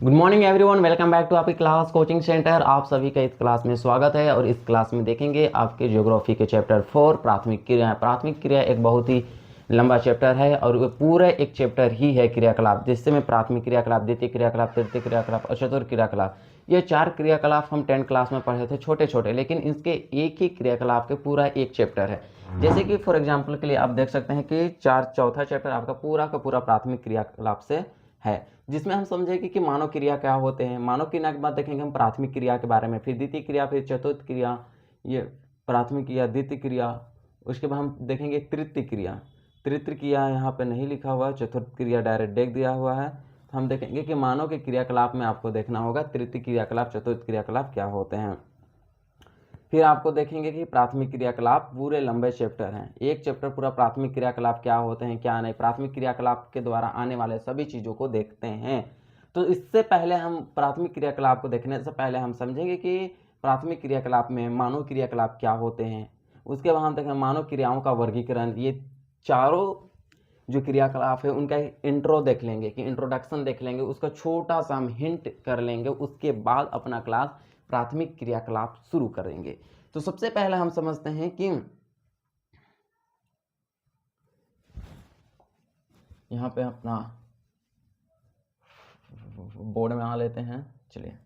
Good morning everyone, welcome back to आपकी class coaching centre. आप सभी का इस क्लास में स्वागत है और इस क्लास में देखेंगे आपके ज्योग्राफी के चैप्टर 4 प्राथमिक क्रिया। प्राथमिक क्रिया एक बहुत ही लंबा चैप्टर है और वो पूरा एक चैप्टर ही है क्रियाकलाप, जिससे में प्राथमिक क्रियाकलाप, द्वितीय क्रियाकलाप, तृतीय क्रियाकलाप और चतुर्थ क्रियाकलाप, ये 4 क्रियाकलाप हम 10th क्लास में पढ़े थे छोटे छोटे, लेकिन इसके एक ही क्रियाकलाप के पूरा एक चैप्टर है। जैसे कि फॉर एग्जाम्पल के लिए आप देख सकते हैं कि चौथा चैप्टर आपका पूरा का पूरा प्राथमिक क्रियाकलाप से है, जिसमें हम समझेंगे कि मानव क्रिया क्या होते हैं। मानव क्रिया के बाद देखेंगे हम प्राथमिक क्रिया के बारे में, फिर द्वितीय क्रिया, फिर चतुर्थ क्रिया, ये प्राथमिक क्रिया, द्वितीय क्रिया, उसके बाद हम देखेंगे तृतीय क्रिया। तृतीय क्रिया यहाँ पे नहीं लिखा हुआ है, चतुर्थ क्रिया डायरेक्ट देख दिया हुआ है। तो हम देखेंगे कि मानव के क्रियाकलाप में आपको देखना होगा तृतीय क्रियाकलाप, चतुर्थ क्रियाकलाप क्या होते हैं। फिर आपको देखेंगे कि प्राथमिक क्रियाकलाप पूरे लंबे चैप्टर हैं, एक चैप्टर पूरा प्राथमिक क्रियाकलाप क्या होते हैं क्या नहीं, प्राथमिक क्रियाकलाप के द्वारा आने वाले सभी चीज़ों को देखते हैं। तो इससे पहले हम प्राथमिक क्रियाकलाप को देखने से पहले हम समझेंगे कि प्राथमिक क्रियाकलाप में मानव क्रियाकलाप क्या होते हैं। उसके बाद हम देखेंगे मानव क्रियाओं का वर्गीकरण। ये चारों जो क्रियाकलाप है उनका इंट्रो देख लेंगे, कि इंट्रोडक्शन देख लेंगे, उसका छोटा सा हम हिंट कर लेंगे, उसके बाद अपना क्लास प्राथमिक क्रियाकलाप शुरू करेंगे। तो सबसे पहले हम समझते हैं कि यहाँ पे अपना बोर्ड में आ लेते हैं। चलिए,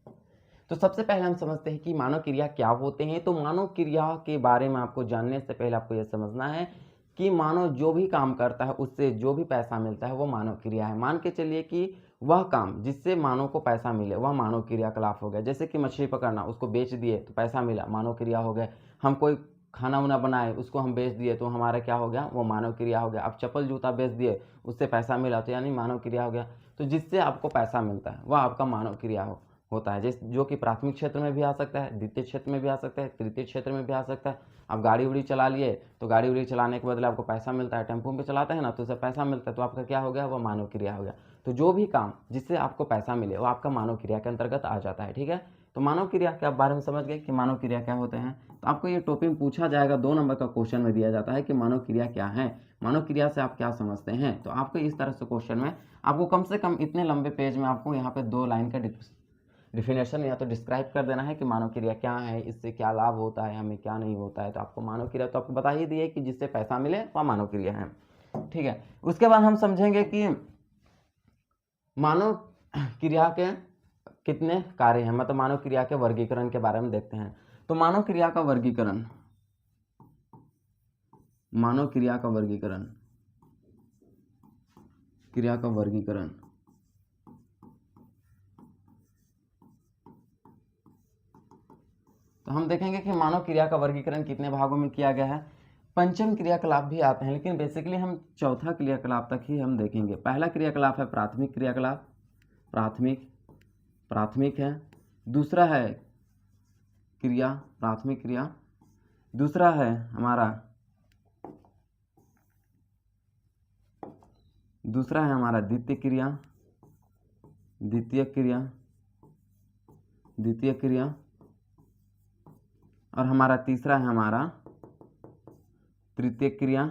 तो सबसे पहले हम समझते हैं कि मानव क्रिया क्या होते हैं। तो मानव क्रिया के बारे में आपको जानने से पहले आपको यह समझना है कि मानव जो भी काम करता है उससे जो भी पैसा मिलता है वो मानव क्रिया है। मान के चलिए कि वह काम जिससे मानव को पैसा मिले वह मानव क्रियाकलाप हो गया। जैसे कि मछली पकड़ना, उसको बेच दिए तो पैसा मिला, मानव क्रिया हो गया। हम कोई खाना वाना बनाए, उसको हम बेच दिए तो हमारा क्या हो गया, वो मानव क्रिया हो गया। अब चप्पल जूता बेच दिए, उससे पैसा मिला तो यानी मानव क्रिया हो गया। तो जिससे आपको पैसा मिलता है वह आपका मानव क्रिया होता है, जो कि प्राथमिक क्षेत्र में भी आ सकता है, द्वितीय क्षेत्र में भी आ सकता है, तृतीय क्षेत्र में भी आ सकता है। आप गाड़ी उड़ी चला लिए तो गाड़ी उड़ी चलाने के बदले आपको पैसा मिलता है, टेम्पो में चलाते हैं ना तो उससे पैसा मिलता है, तो आपका क्या हो गया, वो मानव क्रिया हो गया। तो जो भी काम जिससे आपको पैसा मिले वो आपका मानव क्रिया के अंतर्गत आ जाता है। ठीक है, तो मानव क्रिया के आप बारे में समझ गए कि मानव क्रिया क्या होते हैं। तो आपको ये टॉपिक पूछा जाएगा, 2 नंबर का क्वेश्चन में दिया जाता है कि मानव क्रिया क्या है, मानव क्रिया से आप क्या समझते हैं। तो आपको इस तरह से क्वेश्चन में आपको कम से कम इतने लंबे पेज में आपको यहाँ पे 2 लाइन का डिफिनेशन या तो डिस्क्राइब कर देना है कि मानव क्रिया क्या है, इससे क्या लाभ होता है, हमें क्या नहीं होता है। तो आपको मानव क्रिया तो आपको बता ही दिए कि जिससे पैसा मिले वह मानव क्रिया है। ठीक है, उसके बाद हम समझेंगे कि मानव क्रिया के कितने कार्य हैं, मतलब मानव क्रिया के वर्गीकरण के बारे में देखते हैं। तो मानव क्रिया का वर्गीकरण, मानव क्रिया का वर्गीकरण, क्रिया का वर्गीकरण। तो हम देखेंगे कि मानव क्रिया का वर्गीकरण कितने भागों में किया गया है। पंचम क्रियाकलाप भी आते हैं, लेकिन बेसिकली हम चौथा क्रियाकलाप तक ही हम देखेंगे। पहला क्रियाकलाप है प्राथमिक क्रियाकलाप, प्राथमिक प्राथमिक है। दूसरा है क्रिया, प्राथमिक क्रिया। दूसरा है हमारा द्वितीय क्रिया, द्वितीय क्रिया, द्वितीय क्रिया। और हमारा तीसरा है हमारा तृतीय क्रिया,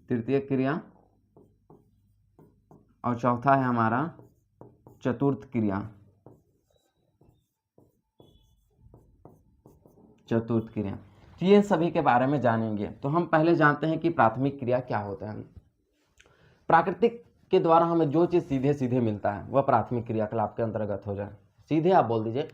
तृतीय क्रिया। और चौथा है हमारा चतुर्थ क्रिया, चतुर्थ क्रिया। तो ये सभी के बारे में जानेंगे। तो हम पहले जानते हैं कि प्राथमिक क्रिया क्या होता है। प्राकृतिक के द्वारा हमें जो चीज़ सीधे सीधे मिलता है वह प्राथमिक क्रियाकलाप के अंतर्गत हो जाए। सीधे आप बोल दीजिए,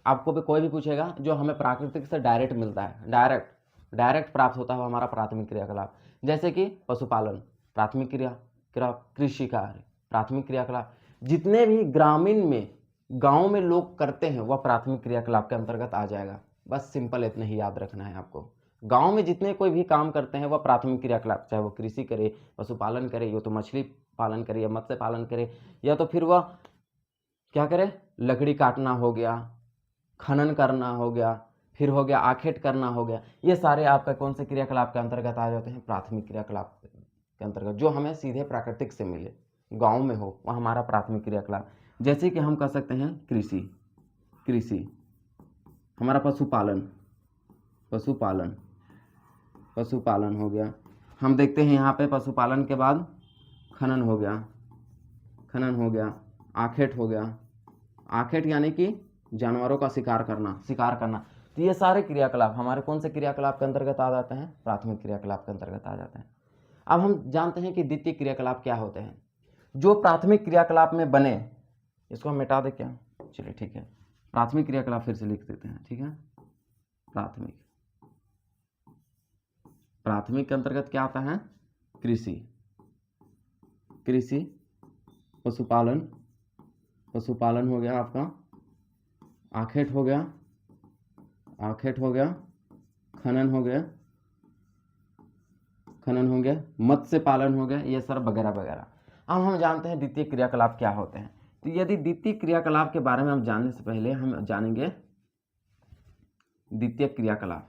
आपको भी कोई भी पूछेगा जो हमें प्राकृतिक से डायरेक्ट मिलता है, डायरेक्ट डायरेक्ट प्राप्त होता है हमारा प्राथमिक क्रियाकलाप। जैसे कि पशुपालन प्राथमिक क्रिया, कृषि कार्य प्राथमिक क्रियाकलाप। जितने भी ग्रामीण में, गांव में लोग करते हैं वह प्राथमिक क्रियाकलाप के अंतर्गत आ जाएगा। बस सिंपल इतना ही याद रखना है आपको। गांव में जितने कोई भी काम करते हैं वह प्राथमिक क्रियाकलाप, चाहे वो कृषि करे, पशुपालन करे, या तो मछली पालन करे या मत्स्य पालन करे, या तो फिर वह क्या करे, लकड़ी काटना हो गया, खनन करना हो गया, फिर हो गया आखेट करना हो गया। ये सारे आपका कौन से क्रियाकलाप के अंतर्गत आ जाते हैं, प्राथमिक क्रियाकलाप के अंतर्गत, जो हमें सीधे प्राकृतिक से मिले, गांव में हो, वह हमारा प्राथमिक क्रियाकलाप। जैसे कि हम कह सकते हैं कृषि, कृषि हमारा पशुपालन, पशुपालन, पशुपालन हो गया। हम देखते हैं यहाँ पे पशुपालन के बाद खनन हो गया, खनन हो गया, आखेट हो गया, आखेट यानी कि जानवरों का शिकार करना। तो ये सारे क्रियाकलाप हमारे कौन से क्रियाकलाप के अंतर्गत आ जाते हैं? प्राथमिक क्रियाकलाप के अंतर्गत आ जाते हैं। अब हम जानते हैं कि द्वितीय क्रियाकलाप क्या होते हैं। जो प्राथमिक क्रियाकलाप में बने, इसको हम मिटा दें क्या? चलिए ठीक है, प्राथमिक क्रियाकलाप फिर से लिख देते हैं, ठीक है। प्राथमिक के अंतर्गत क्या आता है? कृषि, पशुपालन हो गया आपका, आखेट हो गया, खनन हो गया, मत्स्य पालन हो गया, ये सब वगैरह वगैरह। अब हम जानते हैं द्वितीय क्रियाकलाप क्या होते हैं। तो यदि द्वितीय क्रियाकलाप के बारे में हम जानने से पहले हम जानेंगे द्वितीय क्रियाकलाप।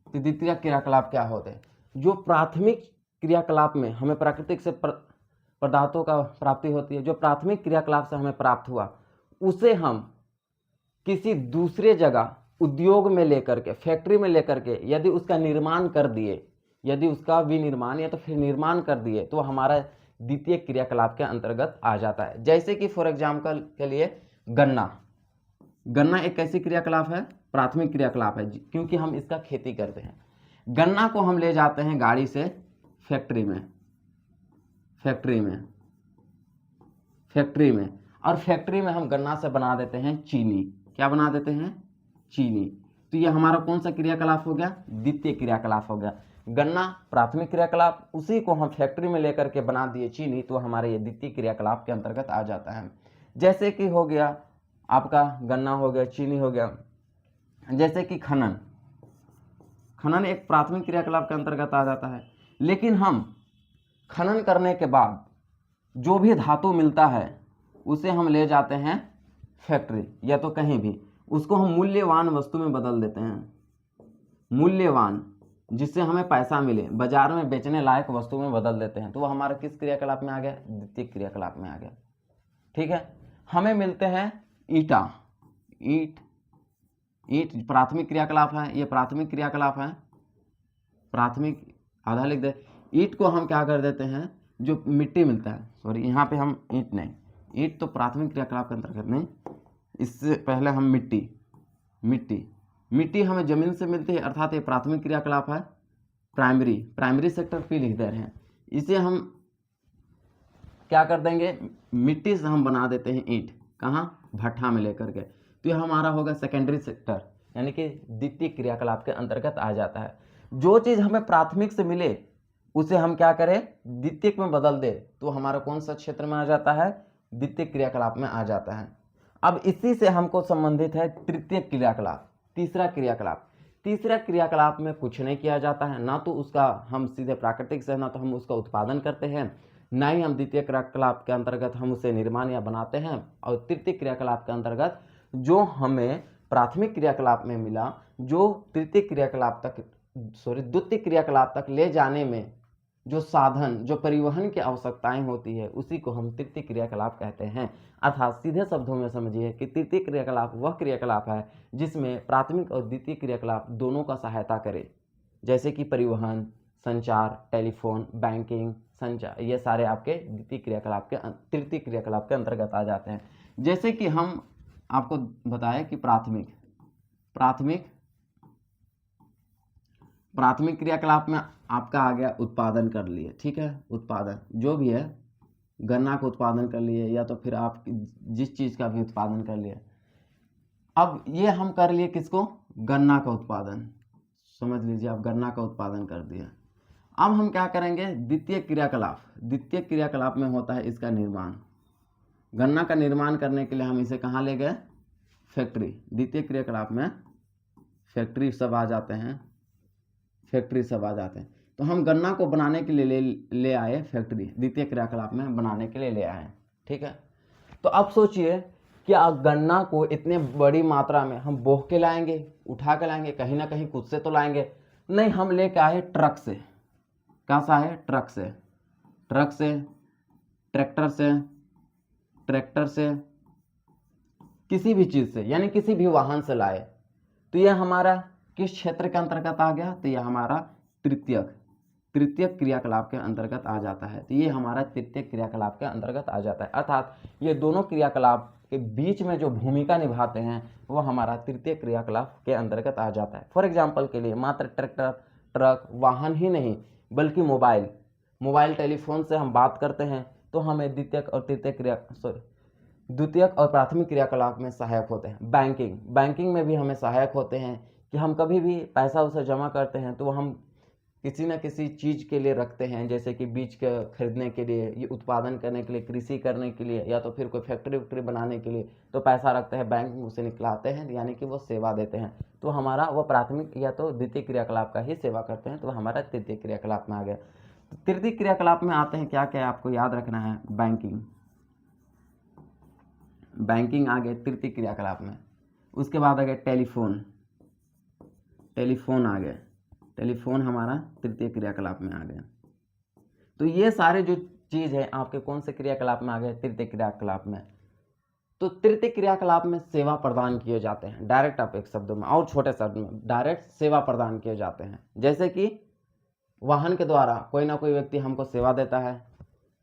तो द्वितीय क्रियाकलाप क्या होते हैं? जो प्राथमिक क्रियाकलाप में हमें प्राकृतिक से पदार्थों का प्राप्ति होती है, जो प्राथमिक क्रियाकलाप से हमें प्राप्त हुआ, उसे हम किसी दूसरे जगह उद्योग में लेकर के, फैक्ट्री में लेकर के यदि उसका निर्माण कर दिए, यदि उसका विनिर्माण या तो फिर निर्माण कर दिए, तो हमारा द्वितीय क्रियाकलाप के अंतर्गत आ जाता है। जैसे कि फॉर एग्जाम्पल के लिए गन्ना एक कैसी क्रियाकलाप है? प्राथमिक क्रियाकलाप है, क्योंकि हम इसका खेती करते हैं। गन्ना को हम ले जाते हैं गाड़ी से फैक्ट्री में, और फैक्ट्री में हम गन्ना से बना देते हैं चीनी। क्या बना देते हैं? चीनी। तो ये हमारा कौन सा क्रियाकलाप हो गया? द्वितीय क्रियाकलाप हो गया। गन्ना प्राथमिक क्रियाकलाप, उसी को हम फैक्ट्री में लेकर के बना दिए चीनी, तो हमारे ये द्वितीय क्रियाकलाप के अंतर्गत आ जाता है। जैसे कि हो गया आपका गन्ना हो गया, चीनी हो गया। जैसे कि खनन एक प्राथमिक क्रियाकलाप के अंतर्गत आ जाता है। लेकिन हम खनन करने के बाद जो भी धातु मिलता है उसे हम ले जाते हैं फैक्ट्री या तो कहीं भी, उसको हम मूल्यवान वस्तु में बदल देते हैं, मूल्यवान, जिससे हमें पैसा मिले, बाजार में बेचने लायक वस्तु में बदल देते हैं। तो वो हमारा किस क्रियाकलाप में आ गया? द्वितीय क्रियाकलाप में आ गया। ठीक है। हमें मिलते हैं ईट प्राथमिक क्रियाकलाप है, ये प्राथमिक क्रियाकलाप है, प्राथमिक, आधा लिख दे। ईट को हम क्या कर देते हैं? जो मिट्टी मिलता है, सॉरी यहाँ पे हम ईट नहीं, ईट तो प्राथमिक क्रियाकलाप के अंतर्गत नहीं, इससे पहले हम मिट्टी हमें जमीन से मिलती है, अर्थात ये प्राथमिक क्रियाकलाप है। प्राइमरी सेक्टर पे लिख दे रहे हैं। इसे हम क्या कर देंगे? मिट्टी से हम बना देते हैं ईंट, कहाँ? भट्ठा में लेकर के। तो ये हमारा होगा सेकेंडरी सेक्टर, यानी कि द्वितीय क्रियाकलाप के अंतर्गत आ जाता है। जो चीज़ हमें प्राथमिक से मिले उसे हम क्या करें? द्वितीयक में बदल दे, तो हमारा कौन सा क्षेत्र में आ जाता है? द्वितीय क्रियाकलाप में आ जाता है। अब इसी से हमको संबंधित है तृतीय क्रियाकलाप, तीसरा क्रियाकलाप में कुछ नहीं किया जाता है, ना तो उसका हम सीधे प्राकृतिक से, ना तो हम उसका उत्पादन करते हैं, ना ही हम द्वितीय क्रियाकलाप के अंतर्गत हम उसे निर्माण या बनाते हैं। और तृतीय क्रियाकलाप के अंतर्गत जो हमें प्राथमिक क्रियाकलाप में मिला, जो द्वितीय क्रियाकलाप तक ले जाने में जो साधन, जो परिवहन की आवश्यकताएं होती है, उसी को हम तृतीय क्रियाकलाप कहते हैं। अर्थात सीधे शब्दों में समझिए कि तृतीय क्रियाकलाप वह क्रियाकलाप है जिसमें प्राथमिक और द्वितीय क्रियाकलाप दोनों का सहायता करे, जैसे कि परिवहन, संचार, टेलीफोन, बैंकिंग, संचार, ये सारे आपके तृतीय क्रियाकलाप के अंतर्गत आ जाते हैं। जैसे कि हम आपको बताएं कि प्राथमिक क्रियाकलाप में आपका आ गया उत्पादन कर लिए, ठीक है, उत्पादन जो भी है, गन्ना का उत्पादन कर लिए या तो फिर आप जिस चीज़ का भी उत्पादन कर लिए। अब ये हम कर लिए किसको? गन्ना का उत्पादन, समझ लीजिए आप गन्ना का उत्पादन कर दिया। अब हम क्या करेंगे? द्वितीय क्रियाकलाप में होता है इसका निर्माण। गन्ना का निर्माण करने के लिए हम इसे कहाँ ले गए? फैक्ट्री। द्वितीय क्रियाकलाप में फैक्ट्री सब आ जाते हैं, तो हम गन्ना को बनाने के लिए ले आए फैक्ट्री, द्वितीय क्रियाकलाप में बनाने के लिए ले आए, ठीक है। तो अब सोचिए क्या गन्ना को इतने बड़ी मात्रा में हम बोह के लाएंगे, उठा के लाएंगे, कहीं ना कहीं खुद से तो लाएंगे नहीं, हम लेके आए ट्रक से। कैसा है? ट्रक से, ट्रैक्टर से, किसी भी चीज़ से, यानी किसी भी वाहन से लाए। तो यह हमारा किस क्षेत्र के अंतर्गत आ गया? तो यह हमारा तृतीयक तृतीय क्रियाकलाप के अंतर्गत आ जाता है। तो ये हमारा तृतीय क्रियाकलाप के अंतर्गत आ जाता है, अर्थात ये दोनों क्रियाकलाप के बीच में जो भूमिका निभाते हैं वो हमारा तृतीय क्रियाकलाप के अंतर्गत आ जाता है। फॉर एग्जाम्पल के लिए मात्र ट्रैक्टर, ट्रक, वाहन ही नहीं बल्कि मोबाइल टेलीफोन से हम बात करते हैं तो हमें द्वितीयक और प्राथमिक क्रियाकलाप में सहायक होते हैं। बैंकिंग में भी हमें सहायक होते हैं कि हम कभी भी पैसा उसे जमा करते हैं तो हम किसी न किसी चीज़ के लिए रखते हैं, जैसे कि बीज के खरीदने के लिए, ये उत्पादन करने के लिए, कृषि करने के लिए, या तो फिर कोई फैक्ट्री बनाने के लिए, तो पैसा रखते हैं, बैंक में उसे निकलाते हैं, यानी कि वो सेवा देते हैं। तो हमारा वो प्राथमिक या तो द्वितीय क्रियाकलाप का ही सेवा करते हैं, तो हमारा तृतीय क्रियाकलाप में आ गया। तो तृतीय क्रियाकलाप में आते हैं क्या क्या आपको याद रखना है, बैंकिंग आ गए तृतीय क्रियाकलाप में। उसके बाद आ गए टेलीफोन आ गए, टेलीफोन हमारा तृतीय क्रियाकलाप में आ गया। तो ये सारे जो चीज़ है आपके कौन से क्रियाकलाप में आ गए, तृतीय क्रियाकलाप में। तो तृतीय क्रियाकलाप में सेवा प्रदान किए जाते हैं, डायरेक्ट आप एक शब्दों में और छोटे शब्द में डायरेक्ट सेवा प्रदान किए जाते हैं। जैसे कि वाहन के द्वारा कोई ना कोई व्यक्ति हमको सेवा देता है,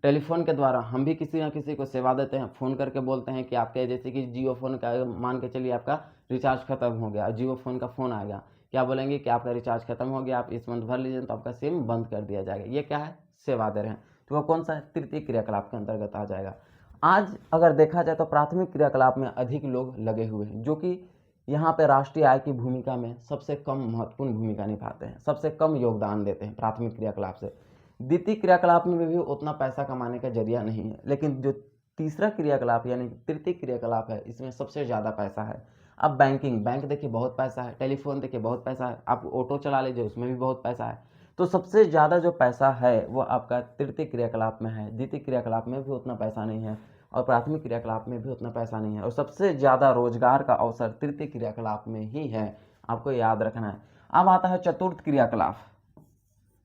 टेलीफोन के द्वारा हम भी किसी ना किसी को सेवा देते हैं, फ़ोन करके बोलते हैं कि आपके, जैसे कि जियो फ़ोन का मान के चलिए आपका रिचार्ज खत्म हो गया, जियो फ़ोन का फ़ोन आ गया, क्या बोलेंगे कि आपका रिचार्ज खत्म हो गया, आप इस मंथ भर लीजिए तो आपका सिम बंद कर दिया जाएगा। ये क्या है, सेवा दे रहे हैं। तो वह कौन सा है, तृतीय क्रियाकलाप के अंतर्गत आ जाएगा। आज अगर देखा जाए तो प्राथमिक क्रियाकलाप में अधिक लोग लगे हुए हैं, जो कि यहाँ पे राष्ट्रीय आय की भूमिका में सबसे कम महत्वपूर्ण भूमिका निभाते हैं, सबसे कम योगदान देते हैं प्राथमिक क्रियाकलाप से। द्वितीय क्रियाकलाप में भी उतना पैसा कमाने का जरिया नहीं है, लेकिन जो तीसरा क्रियाकलाप यानी तृतीय क्रियाकलाप है, इसमें सबसे ज़्यादा पैसा है। अब बैंक देखिए बहुत पैसा है, टेलीफोन देखिए बहुत पैसा है, आप ऑटो चला लीजिए उसमें भी बहुत पैसा है। तो सबसे ज़्यादा जो पैसा है वो आपका तृतीय क्रियाकलाप में है, द्वितीय क्रियाकलाप में भी उतना पैसा नहीं है और प्राथमिक क्रियाकलाप में भी उतना पैसा नहीं है, और सबसे ज़्यादा रोजगार का अवसर तृतीय क्रियाकलाप में ही है, आपको याद रखना है। अब आता है चतुर्थ क्रियाकलाप,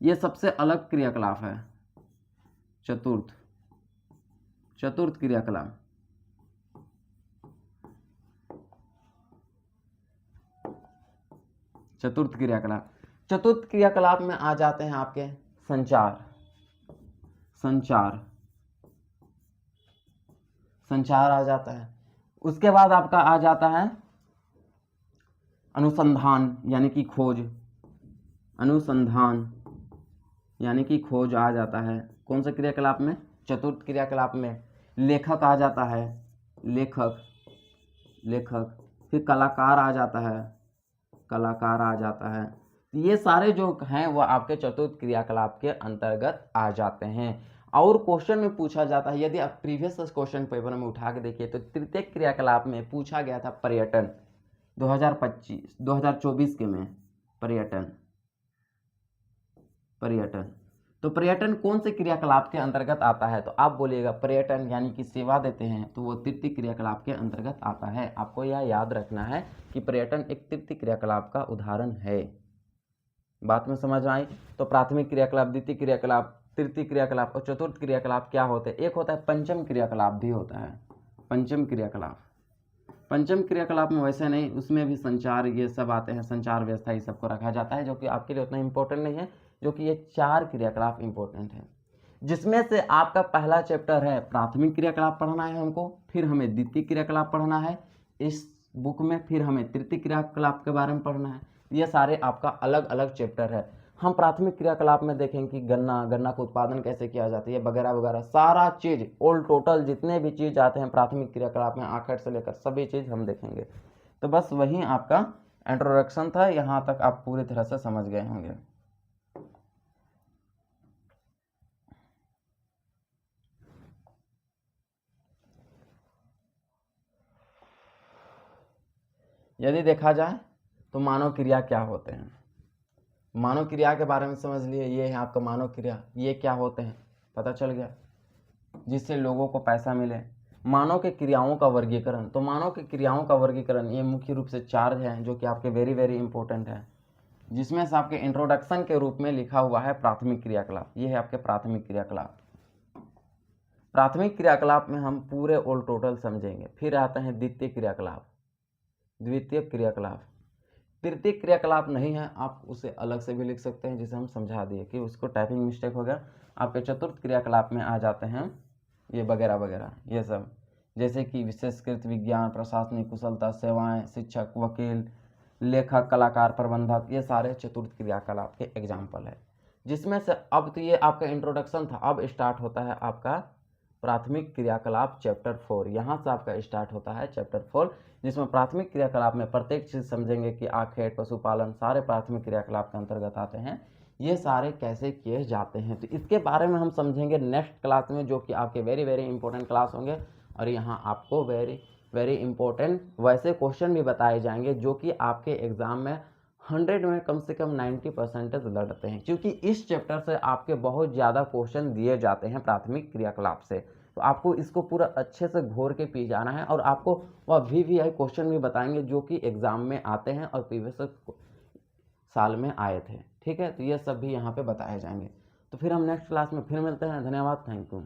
ये सबसे अलग क्रियाकलाप है, चतुर्थ क्रियाकलाप। चतुर्थ क्रियाकलाप में आ जाते हैं आपके संचार आ जाता है। उसके बाद आपका आ जाता है अनुसंधान यानी कि खोज आ जाता है। कौन से क्रियाकलाप में, चतुर्थ क्रियाकलाप में। लेखक आ जाता है, लेखक। फिर कलाकार आ जाता है। ये सारे जो हैं वो आपके चतुर्थ क्रियाकलाप के अंतर्गत आ जाते हैं। और क्वेश्चन में पूछा जाता है, यदि आप प्रीवियस क्वेश्चन पेपर में उठा के देखिए तो तृतीय क्रियाकलाप में पूछा गया था पर्यटन, 2024 के में पर्यटन। तो पर्यटन कौन से क्रियाकलाप के अंतर्गत आता है, तो आप बोलिएगा पर्यटन यानी कि सेवा देते हैं, तो वो तृतीय क्रियाकलाप के अंतर्गत आता है। आपको यह याद रखना है कि पर्यटन एक तृतीय क्रियाकलाप का उदाहरण है। बात में समझ आई। तो प्राथमिक क्रियाकलाप, द्वितीय क्रियाकलाप, तृतीय क्रियाकलाप और चतुर्थ क्रियाकलाप क्या होते हैं। एक होता है पंचम क्रियाकलाप भी होता है, पंचम क्रियाकलाप में वैसे नहीं, उसमें भी संचार ये सब आते हैं, संचार व्यवस्था ये सबको रखा जाता है, जो कि आपके लिए उतना इंपॉर्टेंट नहीं है, जो कि ये 4 क्रियाकलाप इंपॉर्टेंट है, जिसमें से आपका पहला चैप्टर है प्राथमिक क्रियाकलाप पढ़ना है हमको, फिर हमें द्वितीय क्रियाकलाप पढ़ना है इस बुक में, फिर हमें तृतीय क्रियाकलाप के बारे में पढ़ना है। ये सारे आपका अलग अलग चैप्टर है। हम प्राथमिक क्रियाकलाप में देखेंगे कि गन्ना का उत्पादन कैसे किया जाता है, वगैरह वगैरह सारा चीज़, ऑल टोटल जितने भी चीज़ आते हैं प्राथमिक क्रियाकलाप में, आखिर से लेकर सभी चीज़ हम देखेंगे। तो बस वही आपका इंट्रोडक्शन था, यहाँ तक आप पूरी तरह से समझ गए होंगे। यदि देखा जाए तो मानव क्रिया क्या होते हैं, मानव क्रिया के बारे में समझ लिए। ये है आपका मानव क्रिया, ये क्या होते हैं पता चल गया, जिससे लोगों को पैसा मिले। मानव के क्रियाओं का वर्गीकरण, तो मानव के क्रियाओं का वर्गीकरण ये मुख्य रूप से 4 हैं, जो कि आपके वेरी वेरी इंपॉर्टेंट है, जिसमें से आपके इंट्रोडक्शन के रूप में लिखा हुआ है प्राथमिक क्रियाकलाप। ये है आपके प्राथमिक क्रियाकलाप। प्राथमिक क्रियाकलाप में हम पूरे ऑल टोटल समझेंगे। फिर आते हैं द्वितीय क्रियाकलाप, तृतीय क्रियाकलाप नहीं है, आप उसे अलग से भी लिख सकते हैं, जिसे हम समझा दिए कि उसको टाइपिंग मिस्टेक हो गया। आपके चतुर्थ क्रियाकलाप में आ जाते हैं ये वगैरह वगैरह, ये सब जैसे कि विशेषकृत विज्ञान, प्रशासनिक कुशलता, सेवाएं, शिक्षक, वकील, लेखक, कलाकार, प्रबंधक, ये सारे चतुर्थ क्रियाकलाप के एग्जाम्पल है। जिसमें से अब तो ये आपका इंट्रोडक्शन था, अब स्टार्ट होता है आपका प्राथमिक क्रियाकलाप चैप्टर 4। यहाँ से आपका स्टार्ट होता है चैप्टर 4, जिसमें प्राथमिक क्रियाकलाप में प्रत्येक चीज़ समझेंगे कि आखेट, पशुपालन, सारे प्राथमिक क्रियाकलाप के अंतर्गत आते हैं। ये सारे कैसे किए जाते हैं, तो इसके बारे में हम समझेंगे नेक्स्ट क्लास में, जो कि आपके वेरी वेरी इंपॉर्टेंट क्लास होंगे। और यहाँ आपको वेरी वेरी इंपॉर्टेंट वैसे क्वेश्चन भी बताए जाएंगे जो कि आपके एग्जाम में 100 में कम से कम 90% लड़ते हैं, क्योंकि इस चैप्टर से आपके बहुत ज़्यादा क्वेश्चन दिए जाते हैं प्राथमिक क्रियाकलाप से। तो आपको इसको पूरा अच्छे से घोर के पी जाना है, और आपको वह VVI क्वेश्चन भी बताएंगे जो कि एग्जाम में आते हैं और प्रीवियस साल में आए थे। ठीक है, तो ये सब भी यहाँ पे बताए जाएंगे। तो फिर हम नेक्स्ट क्लास में फिर मिलते हैं। धन्यवाद, थैंक यू।